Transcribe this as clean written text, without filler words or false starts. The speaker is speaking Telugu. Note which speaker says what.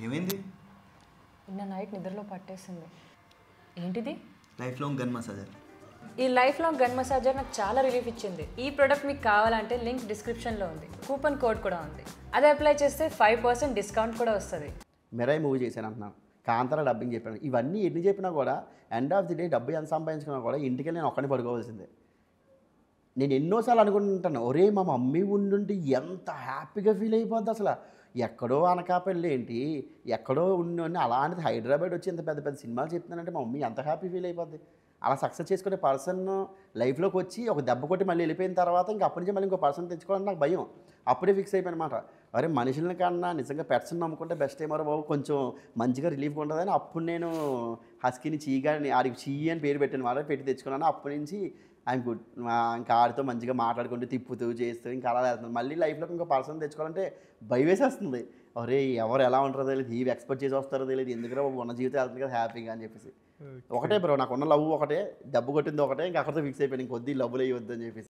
Speaker 1: ఏమైంది?
Speaker 2: నిన్న నైట్ నిద్రలో పట్టేసింది. ఏంటిది?
Speaker 1: Life long gun massager.
Speaker 2: ఈ లైఫ్ లాంగ్ గన్ మసాజర్ నాకు చాలా రిలీఫ్ ఇచ్చింది. ఈ ప్రోడక్ట్ మీకు కావాలంటే లింక్ డిస్క్రిప్షన్లో ఉంది. కూపన్ కోడ్ కూడా ఉంది. అది అప్లై చేస్తే 5% డిస్కౌంట్ కూడా వస్తుంది.
Speaker 3: మిరాయి మూవీ చేశాను అంటున్నాను, కాంతారా డబ్బింగ్ చెప్పాను. ఇవన్నీ ఎన్ని చెప్పినా కూడా ఎండ్ ఆఫ్ ది డే డబ్బు ఎంత సంపాదించుకున్నా కూడా ఇంటికి నేను ఒక్కడిని పడుకోవాల్సిందే. నేను ఎన్నోసార్లు అనుకుంటుంటాను, ఒరే మా మమ్మీ ఉండుంటే ఎంత హ్యాపీగా ఫీల్ అయిపోద్ది అసలు. ఎక్కడో అనకాపల్లి ఏంటి, ఎక్కడో ఉండి అలాంటిది హైదరాబాద్ వచ్చి ఇంత పెద్ద పెద్ద సినిమాలు చెప్తున్నానంటే మా మమ్మీ ఎంత హ్యాపీ ఫీల్ అయిపోద్ది. అలా సక్సెస్ చేసుకునే పర్సన్ లైఫ్లోకి వచ్చి ఒక దెబ్బ కొట్టి మళ్ళీ వెళ్ళిపోయిన తర్వాత ఇంకా అప్పటి నుంచి మళ్ళీ ఇంకో పర్సన్ తెచ్చుకోవాలని నాకు భయం. అప్పుడే ఫిక్స్ అయిపోయిన మాట, అరే మనుషుల కన్నా నిజంగా పెట్స్ని నమ్ముకుంటే బెస్ట్ ఏమో బాబు, కొంచెం మంచిగా రిలీఫ్గా ఉంటుందని అప్పుడు నేను హస్కీని చీగాని ఆడికి చీ అని పేరు పెట్టాను మాట, పెట్టి తెచ్చుకున్నాను. అప్పటి నుంచి ఐఎమ్ గుడ్. ఇంకా ఆడితో మంచిగా మాట్లాడుకుంటూ తిప్పుతూ చేస్తూ ఇంకా అలా వెళ్తుంది. మళ్ళీ లైఫ్లోకి ఇంకో పర్సన్ తెచ్చుకోవాలంటే భయం వేసేస్తుంది. అరే ఎవరు ఎలా ఉంటారో తెలియదు, ఇవి ఎక్స్పెక్ట్ చేసి వస్తారో తెలియదు, ఎందుకంటే ఉన్న జీవితం వెళ్తుంది కదా హ్యాపీగా అని చెప్పేసి. ఒకటే బ్రో నాకున్న లవ్ ఒకటే, దెబ్బ కొట్టింది ఒకటే, ఇంకా అక్కడితో ఫిక్స్ అయిపోయింది, ఇంకొద్ది లవ్లు అయ్యి వద్దని చెప్పేసి.